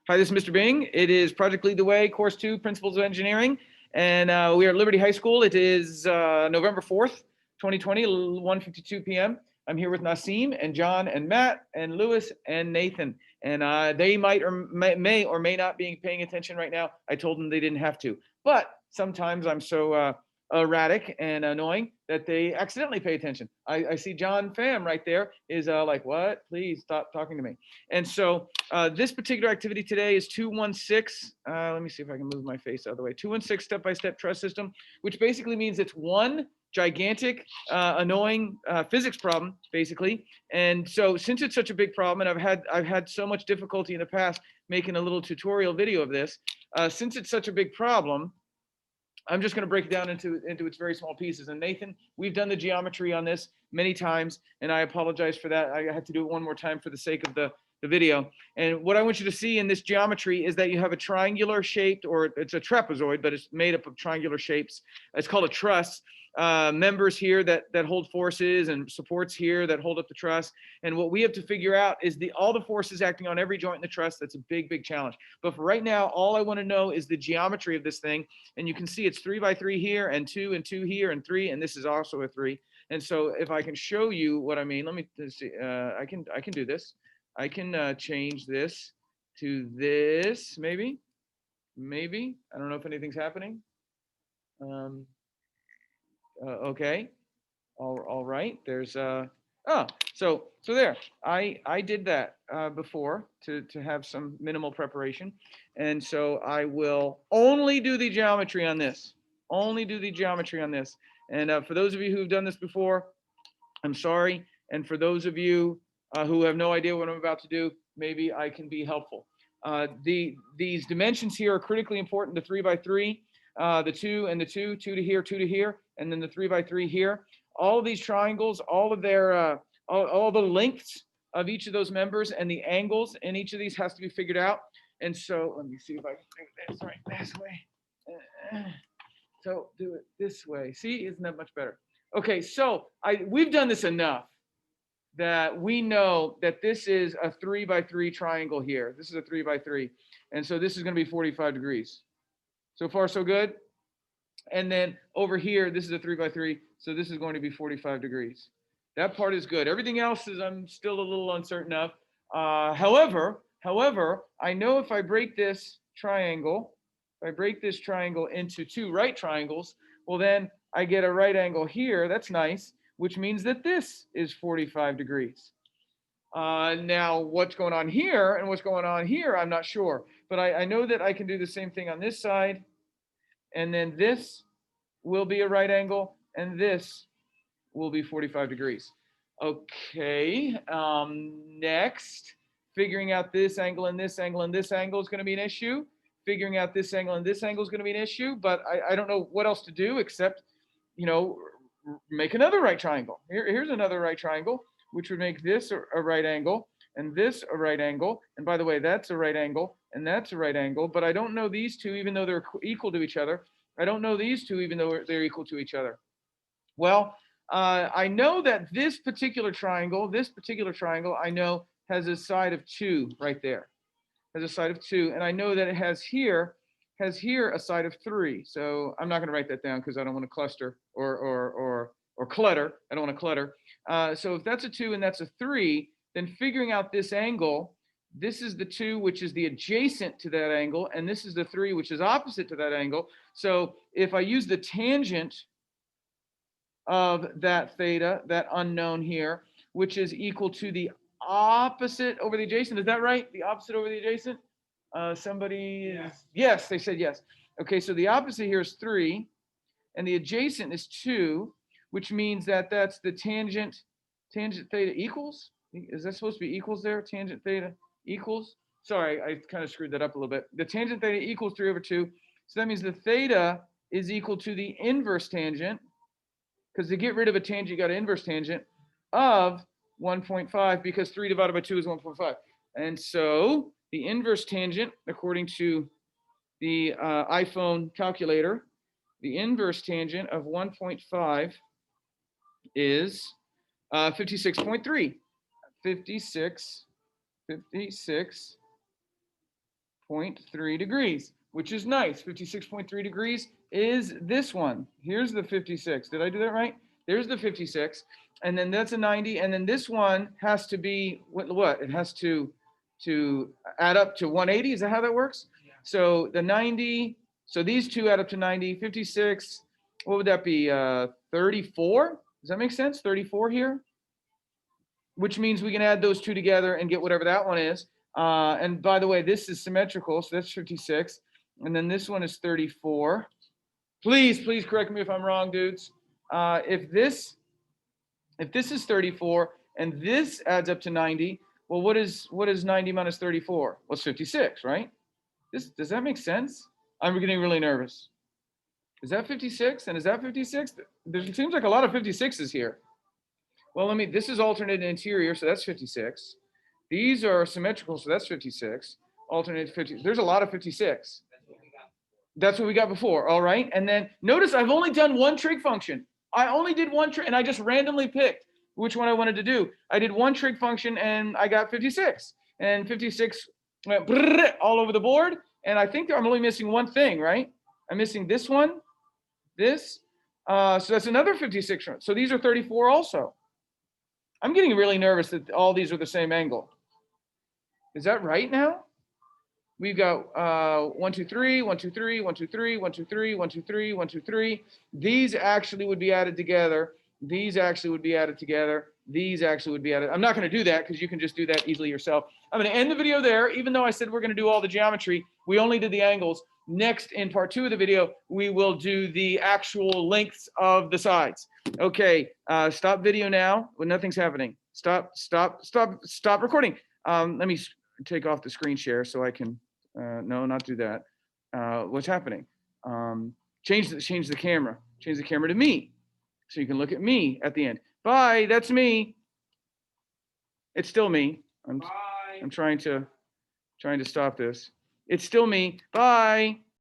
Hi, this is Mr. Bing. It is Project Lead the Way, Course 2, Principles of Engineering. And we are at Liberty High School. It is November 4th, 2020, 1:52 p.m. I'm here with Nasim and John and Matt and Lewis and Nathan. And they might or may or may not be paying attention right now. I told them they didn't have to. But sometimes I'm so erratic and annoying that they accidentally pay attention. I see John Pham right there is like, what? Please stop talking to me. And so this particular activity today is 216. Let me see if I can move my face out of the way. 216 step-by-step trust system, which basically means it's one gigantic, annoying physics problem, basically. And so since it's such a big problem, and I've had so much difficulty in the past making a little tutorial video of this, since it's such a big problem, I'm just going to break it down into its very small pieces. And Nathan, we've done the geometry on this many times, and I apologize for that. I had to do it one more time for the sake of the video. And what I want you to see in this geometry is that you have a triangular shaped, or it's a trapezoid, but it's made up of triangular shapes. It's called a truss. Members here that hold forces, and supports here that hold up the truss. And what we have to figure out is all the forces acting on every joint in the truss. That's a big, big challenge. But for right now, all I want to know is the geometry of this thing. And you can see it's 3 by 3 here, and 2 and 2 here, and 3, and this is also a 3. And so if I can show you what I mean, let me see. I can do this. I can change this to this, maybe. I don't know if anything's happening. Okay. All right. There's so there. I did that before to have some minimal preparation, and so I will only do the geometry on this. Only do the geometry on this. And for those of you who've done this before, I'm sorry. And for those of you who have no idea what I'm about to do, maybe I can be helpful. These dimensions here are critically important. The 3 by 3, the 2 and the 2, 2 to here, 2 to here, and then the 3 by 3 here. All of these triangles, all of their, all the lengths of each of those members and the angles in each of these has to be figured out. And so let me see if I can do this right this way. So do it this way. See, isn't that much better? Okay, so we've done this enough that we know that this is a 3 by 3 triangle here. This is a 3 by 3. And so this is going to be 45 degrees. So far, so good. And then over here, this is a 3 by 3. So this is going to be 45 degrees. That part is good. Everything else is I'm still a little uncertain of. However, I know if I break this triangle, into 2 right triangles, well, then I get a right angle here. That's nice, which means that this is 45 degrees. Now, what's going on here and what's going on here, I'm not sure. But I know that I can do the same thing on this side. And then this will be a right angle, and this will be 45 degrees. Okay, next, figuring out this angle and this angle and this angle is going to be an issue. Figuring out this angle and this angle is going to be an issue, but I don't know what else to do except, make another right triangle. Here's another right triangle, which would make this a right angle, and this a right angle. And by the way, that's a right angle, and that's a right angle, but I don't know these two, even though they're equal to each other. I don't know these two, even though they're equal to each other. Well, I know that this particular triangle, I know has a side of 2 right there. Has a side of 2, and I know that it has here a side of 3. So I'm not going to write that down because I don't want to cluster or clutter. I don't want to clutter. So if that's a 2 and that's a 3, then figuring out this angle, this is the 2, which is the adjacent to that angle, and this is the 3, which is opposite to that angle. So if I use the tangent of that theta, that unknown here, which is equal to the opposite over the adjacent. Is that right? The opposite over the adjacent? Somebody, yes, they said yes. Okay, so the opposite here is 3, and the adjacent is 2, which means that that's the tangent theta equals. Is that supposed to be equals there? Tangent theta equals. Sorry, I kind of screwed that up a little bit. The tangent theta equals 3 over 2. So that means the theta is equal to the inverse tangent, because to get rid of a tangent, you got an inverse tangent of 1.5, because 3 divided by 2 is 1.5. And so the inverse tangent, according to the iPhone calculator, the inverse tangent of 1.5 is 56.3. 56 56.3 degrees, which is nice. 56.3 degrees is this one. Here's the 56. Did I do that right? There's the 56. And then that's a 90. And then this one has to be what? It has to add up to 180. Is that how that works? Yeah. So the 90, so these two add up to 90, 56. What would that be? 34? Does that make sense? 34 here? Which means we can add those two together and get whatever that one is. And by the way, this is symmetrical, so that's 56. And then this one is 34. Please correct me if I'm wrong, dudes. If this is 34 and this adds up to 90, well, what is 90 minus 34? Well, it's 56, right? Does that make sense? I'm getting really nervous. Is that 56? And is that 56? There seems like a lot of 56s here. Well, this is alternate interior, so that's 56. These are symmetrical, so that's 56. Alternate 50. There's a lot of 56. That's what we got before, all right? And then notice I've only done one trig function. I only did one trig, and I just randomly picked which one I wanted to do. I did one trig function, and I got 56. And 56 went all over the board, and I think I'm only missing one thing, right? I'm missing this one, this. So that's another 56. So these are 34 also. I'm getting really nervous that all these are the same angle. Is that right now? We've got 1, 2, 3, 1, 2, 3, 1, 2, 3, 1, 2, 3, 1, 2, 3, 1, 2, 3. These actually would be added together. These actually would be added together. These actually would be added. I'm not going to do that because you can just do that easily yourself. I'm going to end the video there. Even though I said we're going to do all the geometry, we only did the angles. Next, in part 2 of the video, we will do the actual lengths of the sides. Okay, stop video now when nothing's happening. Stop recording. Let me take off the screen share so I can, no, not do that. What's happening? Change the camera. Change the camera to me so you can look at me at the end. Bye, that's me. It's still me. I'm trying to stop this. It's still me. Bye.